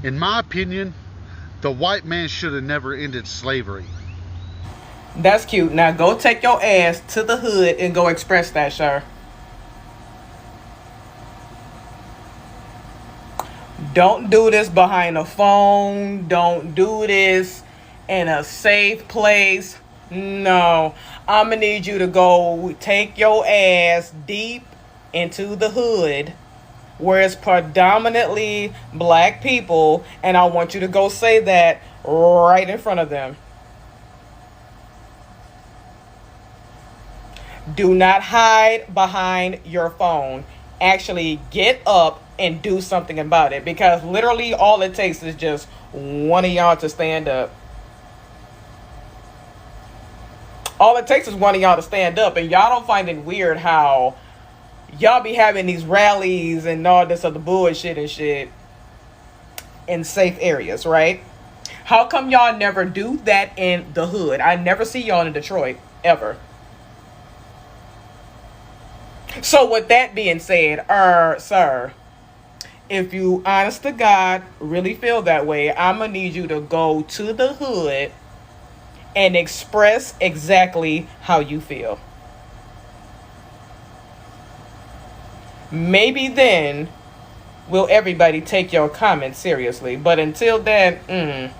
In my opinion, the white man should have never ended slavery. That's cute. Now go take your ass to the hood and go express that, sir. Don't do this behind a phone. Don't do this in a safe place. No. I'm going to need you to go take your ass deep into the hood where it's predominantly black people, and I want you to go say that right in front of them. Do not hide behind your phone. Actually get up and do something about it, because literally all it takes is just one of y'all to stand up. All it takes is one of y'all to stand up, and y'all don't find it weird how y'all be having these rallies and all this other bullshit and shit in safe areas, right? How come y'all never do that in the hood? I never see y'all in Detroit, ever. So with that being said, sir, if you honest to God really feel that way, I'm gonna need you to go to the hood and express exactly how you feel. Maybe then will everybody take your comments seriously. But until then,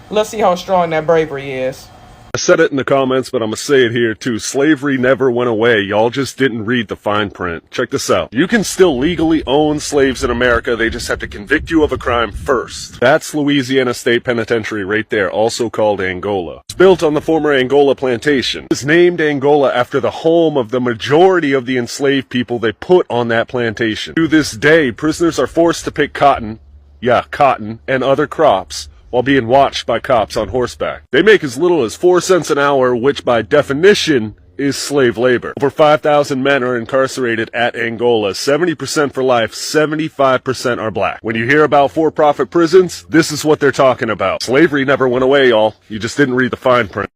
let's see how strong that bravery is. I said it in the comments, but I'm gonna say it here too. Slavery never went away. Y'all just didn't read the fine print. Check this out. You can still legally own slaves in America. They just have to convict you of a crime first. That's Louisiana State Penitentiary right there, also called Angola. It's built on the former Angola plantation. It was named Angola after the home of the majority of the enslaved people they put on that plantation. To this day, prisoners are forced to pick cotton, and other crops, while being watched by cops on horseback. They make as little as 4 cents an hour, which by definition is slave labor. Over 5,000 men are incarcerated at Angola, 70% for life, 75% are black. When you hear about for-profit prisons, this is what they're talking about. Slavery never went away, y'all. You just didn't read the fine print.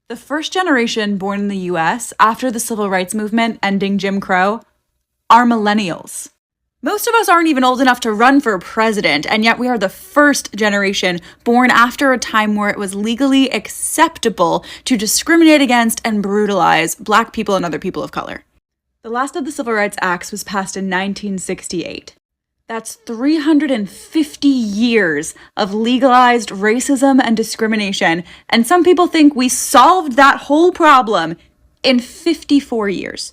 The first generation born in the US after the civil rights movement ending Jim Crow are millennials. Most of us aren't even old enough to run for president, and yet we are the first generation born after a time where it was legally acceptable to discriminate against and brutalize black people and other people of color. The last of the Civil Rights Acts was passed in 1968. That's 350 years of legalized racism and discrimination, and some people think we solved that whole problem in 54 years.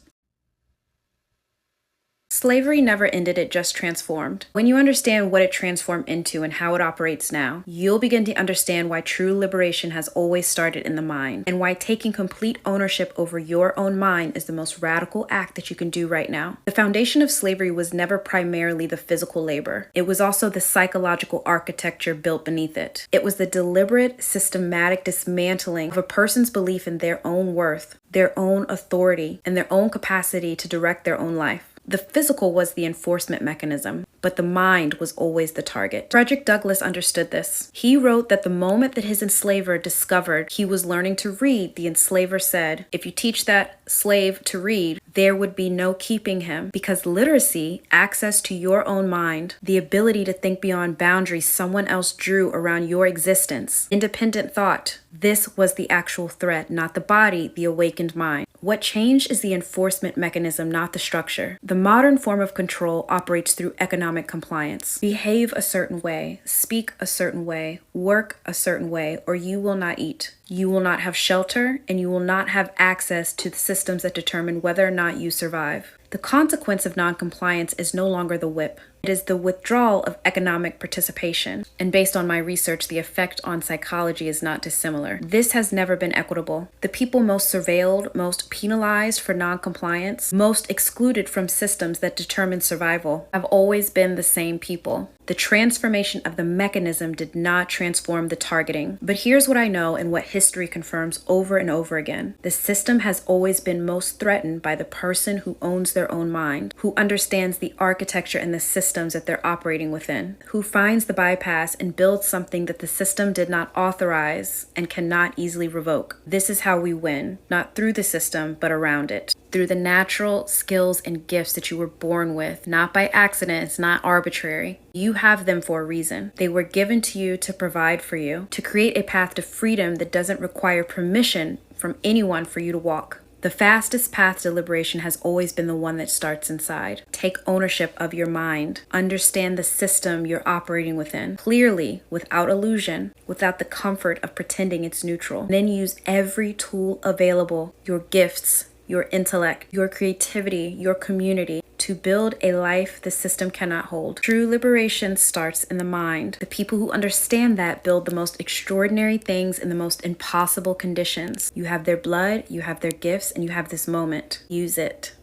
Slavery never ended, it just transformed. When you understand what it transformed into and how it operates now, you'll begin to understand why true liberation has always started in the mind, and why taking complete ownership over your own mind is the most radical act that you can do right now. The foundation of slavery was never primarily the physical labor. It was also the psychological architecture built beneath it. It was the deliberate, systematic dismantling of a person's belief in their own worth, their own authority, and their own capacity to direct their own life. The physical was the enforcement mechanism, but the mind was always the target. Frederick Douglass understood this. He wrote that the moment that his enslaver discovered he was learning to read, the enslaver said, "If you teach that slave to read, there would be no keeping him," because literacy, access to your own mind, the ability to think beyond boundaries someone else drew around your existence, independent thought, this was the actual threat, not the body, the awakened mind. What changed is the enforcement mechanism, not the structure. The modern form of control operates through economic compliance. Behave a certain way, speak a certain way, work a certain way, or you will not eat. You will not have shelter, and you will not have access to the systems that determine whether or not you survive. The consequence of noncompliance is no longer the whip. It is the withdrawal of economic participation. And based on my research, the effect on psychology is not dissimilar. This has never been equitable. The people most surveilled, most penalized for noncompliance, most excluded from systems that determine survival, have always been the same people. The transformation of the mechanism did not transform the targeting. But here's what I know and what history confirms over and over again. The system has always been most threatened by the person who owns their own mind, who understands the architecture and the systems that they're operating within, who finds the bypass and builds something that the system did not authorize and cannot easily revoke. This is how we win, not through the system, but around it. through the natural skills and gifts that you were born with, not by accident. It's not arbitrary. You have them for a reason. They were given to you to provide for you, to create a path to freedom that doesn't require permission from anyone for you to walk. The fastest path to liberation has always been the one that starts inside. Take ownership of your mind. Understand the system you're operating within clearly, without illusion, without the comfort of pretending it's neutral. Then use every tool available, your gifts, your intellect, your creativity, your community, to build a life the system cannot hold. True liberation starts in the mind. The people who understand that build the most extraordinary things in the most impossible conditions. You have their blood, you have their gifts, and you have this moment. Use it.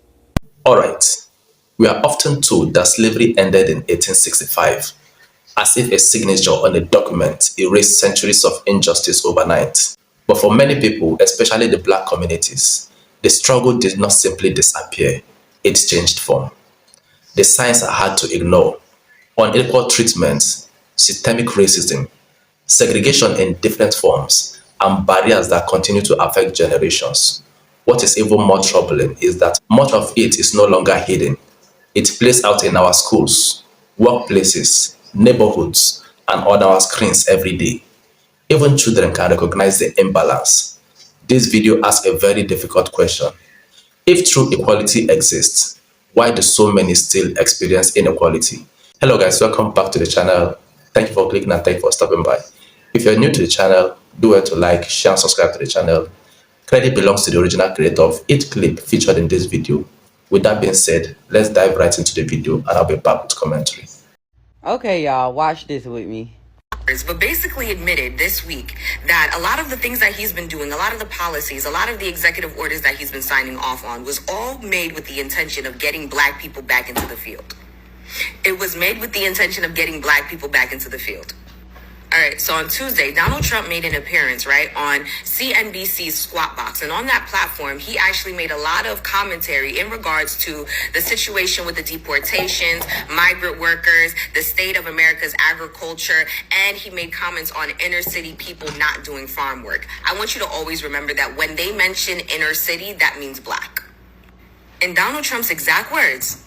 All right. We are often told that slavery ended in 1865, as if a signature on a document erased centuries of injustice overnight. But for many people, especially the Black communities, the struggle did not simply disappear. It changed form. The signs are hard to ignore: unequal treatment, systemic racism, segregation in different forms, and barriers that continue to affect generations. What is even more troubling is that much of it is no longer hidden. It plays out in our schools, workplaces, neighborhoods, and on our screens every day. Even children can recognize the imbalance. This video asks a very difficult question. If true equality exists, why do so many still experience inequality? Hello guys, welcome back to the channel. Thank you for clicking and thank you for stopping by. If you're new to the channel, do well to like, share and subscribe to the channel. Credit belongs to the original creator of each clip featured in this video. With that being said, let's dive right into the video and I'll be back with commentary. Okay, y'all, watch this with me. But basically admitted this week that a lot of the things that he's been doing, a lot of the policies, a lot of the executive orders that he's been signing off on was all made with the intention of getting Black people back into the field. It was made with the intention of getting Black people back into the field. All right, so on Tuesday, Donald Trump made an appearance, right, on CNBC's Squawk Box. And on that platform, he actually made a lot of commentary in regards to the situation with the deportations, migrant workers, the state of America's agriculture, and he made comments on inner city people not doing farm work. I want you to always remember that when they mention inner city, that means Black. In Donald Trump's exact words,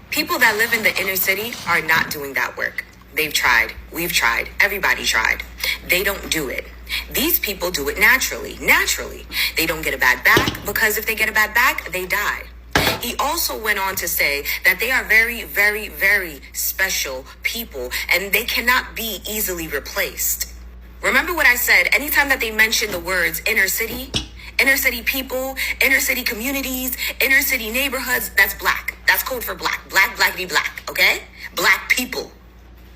people that live in the inner city are not doing that work. They've tried. We've tried. Everybody tried. They don't do it. These people do it naturally. Naturally. They don't get a bad back because if they get a bad back, they die. He also went on to say that they are very, very, very special people and they cannot be easily replaced. Remember what I said? Anytime that they mention the words inner city people, inner city communities, inner city neighborhoods, that's Black. That's code for Black. Black, blackity black, okay? Black people.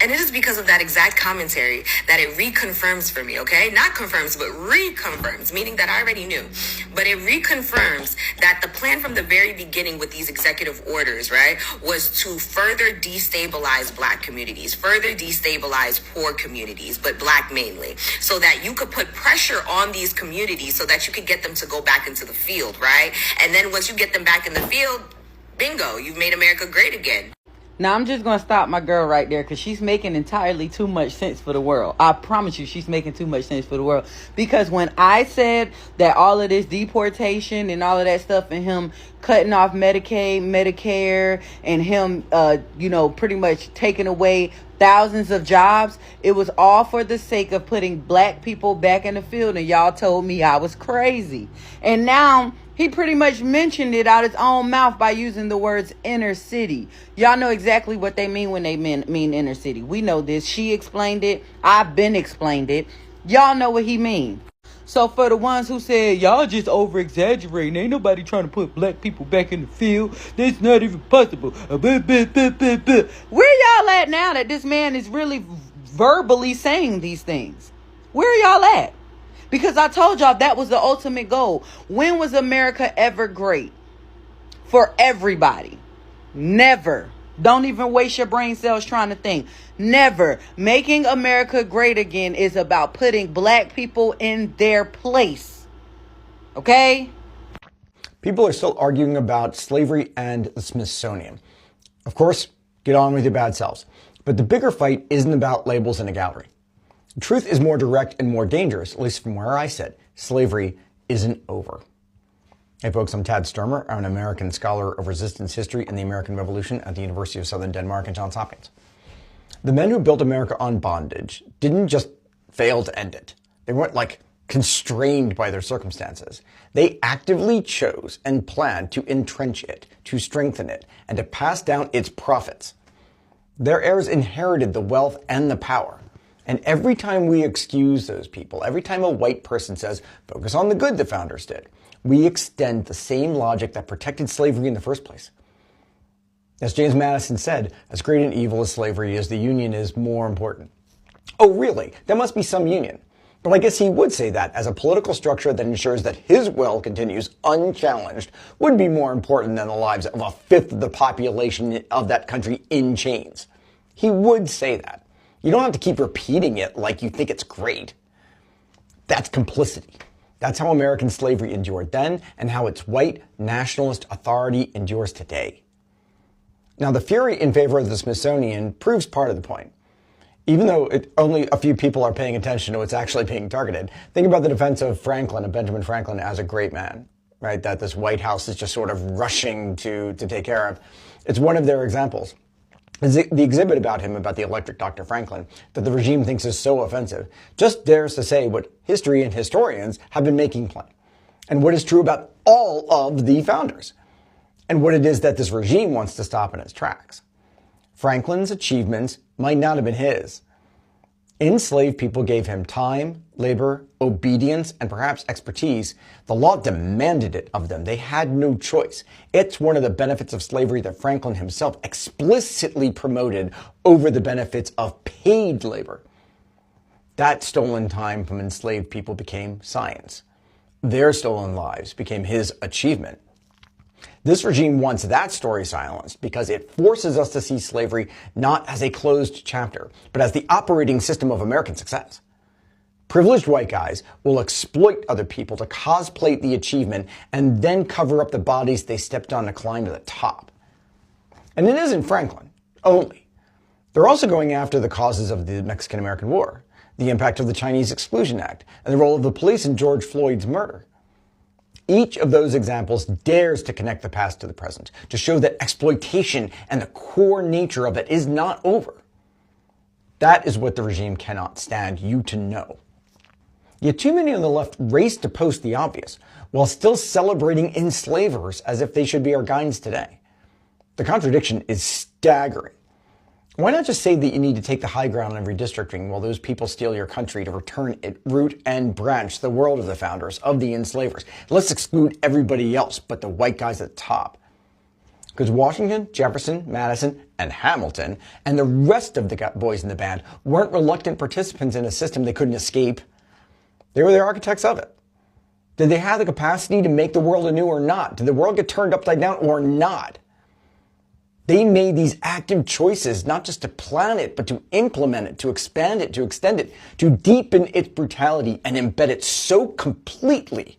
And it is because of that exact commentary that it reconfirms for me, okay? Not confirms, but reconfirms, meaning that I already knew. But it reconfirms that the plan from the very beginning with these executive orders, right, was to further destabilize Black communities, further destabilize poor communities, but Black mainly, so that you could put pressure on these communities so that you could get them to go back into the field, right? And then once you get them back in the field, bingo, you've made America great again. Now, I'm just going to stop my girl right there because she's making entirely too much sense for the world. I promise you, she's making too much sense for the world. Because when I said that all of this deportation and all of that stuff and him cutting off Medicaid, Medicare, and him, pretty much taking away thousands of jobs, it was all for the sake of putting Black people back in the field. And y'all told me I was crazy. And now he pretty much mentioned it out his own mouth by using the words inner city. Y'all know exactly what they mean when they mean inner city. We know this. She explained it. I've been explained it. Y'all know what he mean. So for the ones who said, y'all just over-exaggerating, ain't nobody trying to put Black people back in the field. That's not even possible. Where y'all at now that this man is really verbally saying these things? Where are y'all at? Because I told y'all that was the ultimate goal. When was America ever great? For everybody. Never. Don't even waste your brain cells trying to think. Never. Making America great again is about putting Black people in their place. Okay? People are still arguing about slavery and the Smithsonian. Of course, get on with your bad selves. But the bigger fight isn't about labels in a gallery. The truth is more direct and more dangerous, at least from where I sit. Slavery isn't over. Hey folks, I'm Tad Sturmer. I'm an American scholar of resistance history and the American Revolution at the University of Southern Denmark and Johns Hopkins. The men who built America on bondage didn't just fail to end it. They weren't constrained by their circumstances. They actively chose and planned to entrench it, to strengthen it, and to pass down its profits. Their heirs inherited the wealth and the power. And every time we excuse those people, every time a white person says, focus on the good the founders did, we extend the same logic that protected slavery in the first place. As James Madison said, as great an evil as slavery is, the Union is more important. Oh, really? There must be some union. But I guess he would say that as a political structure that ensures that his will continues unchallenged would be more important than the lives of a fifth of the population of that country in chains. He would say that. You don't have to keep repeating it like you think it's great. That's complicity. That's how American slavery endured then and how its white nationalist authority endures today. Now, the fury in favor of the Smithsonian proves part of the point. Even though only a few people are paying attention to what's actually being targeted, think about the defense of Franklin, of Benjamin Franklin, as a great man, right? That this White House is just sort of rushing to take care of. It's one of their examples. The exhibit about him, about the electric Dr. Franklin, that the regime thinks is so offensive, just dares to say what history and historians have been making plain, and what is true about all of the founders, and what it is that this regime wants to stop in its tracks. Franklin's achievements might not have been his. Enslaved people gave him time, labor, obedience, and perhaps expertise. The law demanded it of them. They had no choice. It's one of the benefits of slavery that Franklin himself explicitly promoted over the benefits of paid labor. That stolen time from enslaved people became science. Their stolen lives became his achievement. This regime wants that story silenced because it forces us to see slavery not as a closed chapter, but as the operating system of American success. Privileged white guys will exploit other people to cosplay the achievement and then cover up the bodies they stepped on to climb to the top. And it isn't Franklin only. They're also going after the causes of the Mexican-American War, the impact of the Chinese Exclusion Act, and the role of the police in George Floyd's murder. Each of those examples dares to connect the past to the present, to show that exploitation and the core nature of it is not over. That is what the regime cannot stand you to know. Yet too many on the left race to post the obvious, while still celebrating enslavers as if they should be our guides today. The contradiction is staggering. Why not just say that you need to take the high ground on redistricting while those people steal your country to return it root and branch the world of the founders, of the enslavers? Let's exclude everybody else but the white guys at the top. Because Washington, Jefferson, Madison, and Hamilton, and the rest of the boys in the band weren't reluctant participants in a system they couldn't escape. They were the architects of it. Did they have the capacity to make the world anew or not? Did the world get turned upside down or not? They made these active choices, not just to plan it, but to implement it, to expand it, to extend it, to deepen its brutality and embed it so completely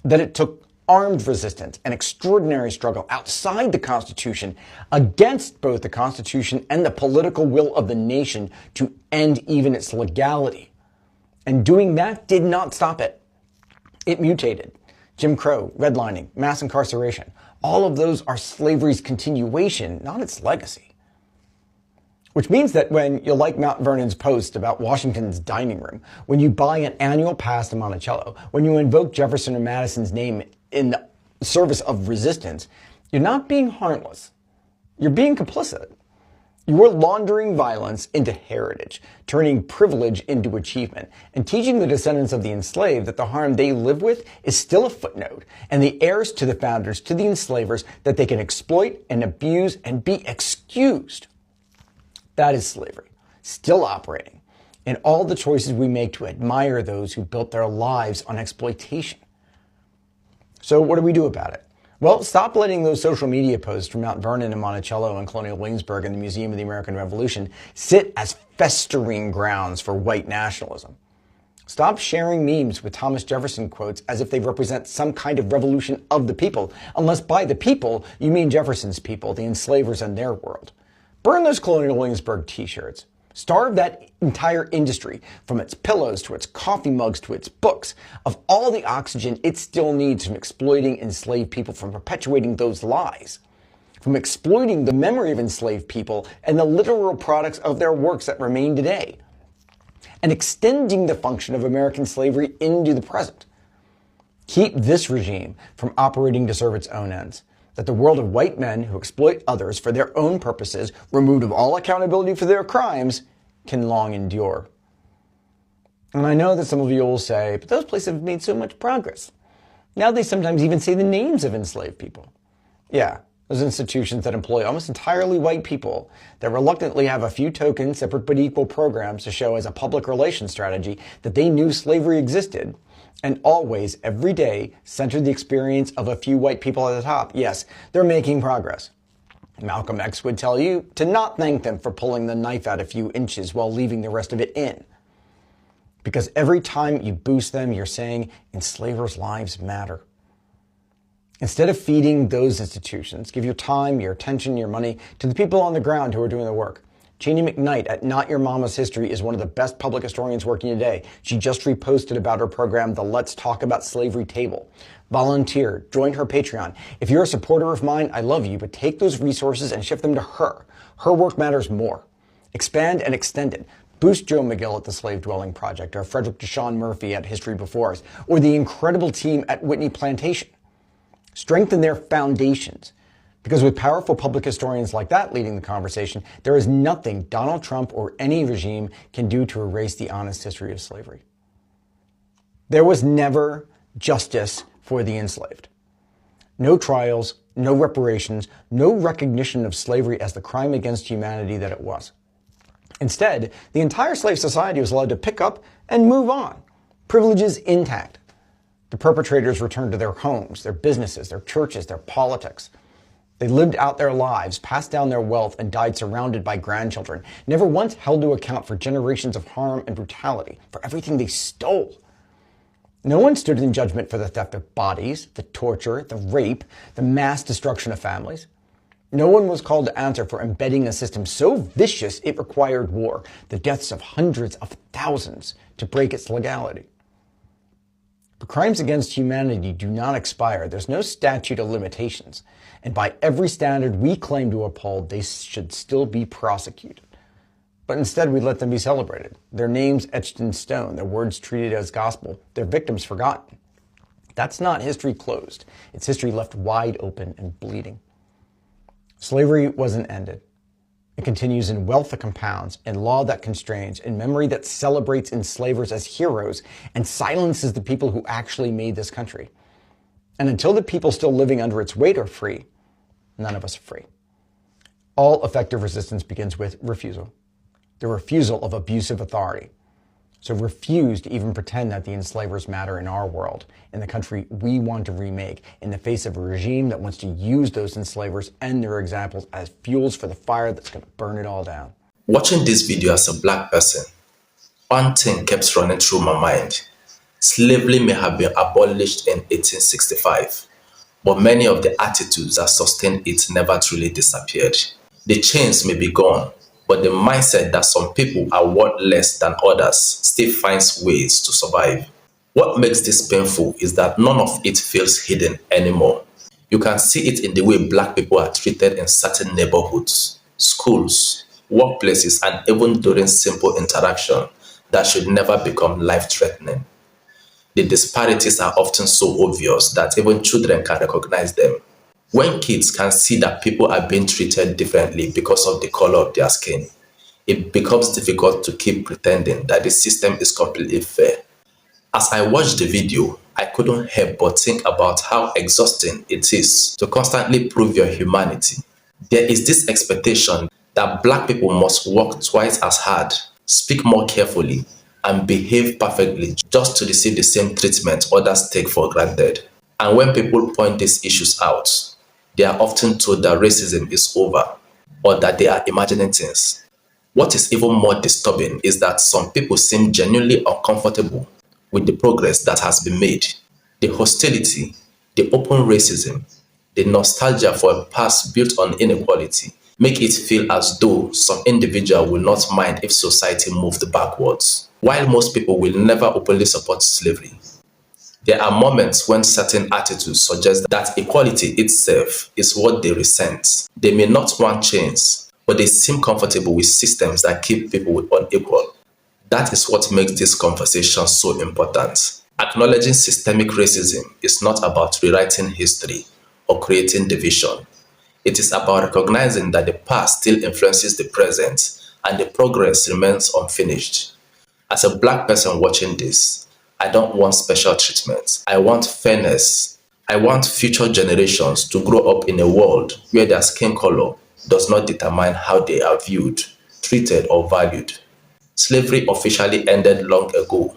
that it took armed resistance and extraordinary struggle outside the Constitution against both the Constitution and the political will of the nation to end even its legality. And doing that did not stop it. It mutated. Jim Crow, redlining, mass incarceration. All of those are slavery's continuation, not its legacy. Which means that when you like Mount Vernon's post about Washington's dining room, when you buy an annual pass to Monticello, when you invoke Jefferson or Madison's name in the service of resistance, you're not being harmless. You're being complicit. You are laundering violence into heritage, turning privilege into achievement, and teaching the descendants of the enslaved that the harm they live with is still a footnote, and the heirs to the founders, to the enslavers, that they can exploit and abuse and be excused. That is slavery, still operating, in all the choices we make to admire those who built their lives on exploitation. So what do we do about it? Well, stop letting those social media posts from Mount Vernon and Monticello and Colonial Williamsburg and the Museum of the American Revolution sit as festering grounds for white nationalism. Stop sharing memes with Thomas Jefferson quotes as if they represent some kind of revolution of the people, unless by the people you mean Jefferson's people, the enslavers and their world. Burn those Colonial Williamsburg t-shirts. Starved that entire industry, from its pillows to its coffee mugs to its books, of all the oxygen it still needs from exploiting enslaved people, from perpetuating those lies, from exploiting the memory of enslaved people and the literal products of their works that remain today, and extending the function of American slavery into the present. Keep this regime from operating to serve its own ends, that the world of white men who exploit others for their own purposes, removed of all accountability for their crimes, can long endure. And I know that some of you will say, but those places have made so much progress. Now they sometimes even say the names of enslaved people. Yeah, those institutions that employ almost entirely white people, that reluctantly have a few token, separate but equal programs to show as a public relations strategy that they knew slavery existed, and always, every day, center the experience of a few white people at the top. Yes, they're making progress. Malcolm X would tell you to not thank them for pulling the knife out a few inches while leaving the rest of it in. Because every time you boost them, you're saying enslavers' lives matter. Instead of feeding those institutions, give your time, your attention, your money to the people on the ground who are doing the work. Jeannie McKnight at Not Your Mama's History is one of the best public historians working today. She just reposted about her program, the Let's Talk About Slavery Table. Volunteer, join her Patreon. If you're a supporter of mine, I love you, but take those resources and shift them to her. Her work matters more. Expand and extend it. Boost Joe McGill at the Slave Dwelling Project, or Frederick Deshaun Murphy at History Before Us, or the incredible team at Whitney Plantation. Strengthen their foundations. Because with powerful public historians like that leading the conversation, there is nothing Donald Trump or any regime can do to erase the honest history of slavery. There was never justice for the enslaved. No trials, no reparations, no recognition of slavery as the crime against humanity that it was. Instead, the entire slave society was allowed to pick up and move on, privileges intact. The perpetrators returned to their homes, their businesses, their churches, their politics. They lived out their lives, passed down their wealth, and died surrounded by grandchildren, never once held to account for generations of harm and brutality, for everything they stole. No one stood in judgment for the theft of bodies, the torture, the rape, the mass destruction of families. No one was called to answer for embedding a system so vicious it required war, the deaths of hundreds of thousands, to break its legality. But crimes against humanity do not expire. There's no statute of limitations. And by every standard we claim to uphold, they should still be prosecuted. But instead, we let them be celebrated, their names etched in stone, their words treated as gospel, their victims forgotten. That's not history closed. It's history left wide open and bleeding. Slavery wasn't ended. It continues in wealth that compounds, in law that constrains, in memory that celebrates enslavers as heroes and silences the people who actually made this country. And until the people still living under its weight are free, none of us are free. All effective resistance begins with refusal. The refusal of abusive authority. So refuse to even pretend that the enslavers matter in our world, in the country we want to remake, in the face of a regime that wants to use those enslavers and their examples as fuels for the fire that's going to burn it all down. Watching this video as a black person, one thing kept running through my mind. Slavery may have been abolished in 1865, but many of the attitudes that sustained it never truly disappeared. The chains may be gone, but the mindset that some people are worth less than others still finds ways to survive. What makes this painful is that none of it feels hidden anymore. You can see it in the way black people are treated in certain neighborhoods, schools, workplaces, and even during simple interaction that should never become life-threatening. The disparities are often so obvious that even children can recognize them. When kids can see that people are being treated differently because of the color of their skin, it becomes difficult to keep pretending that the system is completely fair. As I watched the video, I couldn't help but think about how exhausting it is to constantly prove your humanity. There is this expectation that black people must work twice as hard, speak more carefully, and behave perfectly just to receive the same treatment others take for granted. And when people point these issues out, they are often told that racism is over or that they are imagining things. What is even more disturbing is that some people seem genuinely uncomfortable with the progress that has been made. The hostility, the open racism, the nostalgia for a past built on inequality make it feel as though some individual will not mind if society moved backwards. While most people will never openly support slavery, there are moments when certain attitudes suggest that equality itself is what they resent. They may not want change, but they seem comfortable with systems that keep people unequal. That is what makes this conversation so important. Acknowledging systemic racism is not about rewriting history or creating division. It is about recognizing that the past still influences the present and the progress remains unfinished. As a black person watching this, I don't want special treatment. I want fairness. I want future generations to grow up in a world where their skin color does not determine how they are viewed, treated, or valued. Slavery officially ended long ago,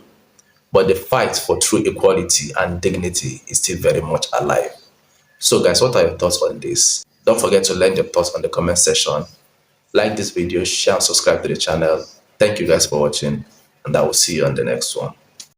but the fight for true equality and dignity is still very much alive. So guys, what are your thoughts on this? Don't forget to lend your thoughts on the comment section. Like this video, share and subscribe to the channel. Thank you guys for watching, and I will see you on the next one.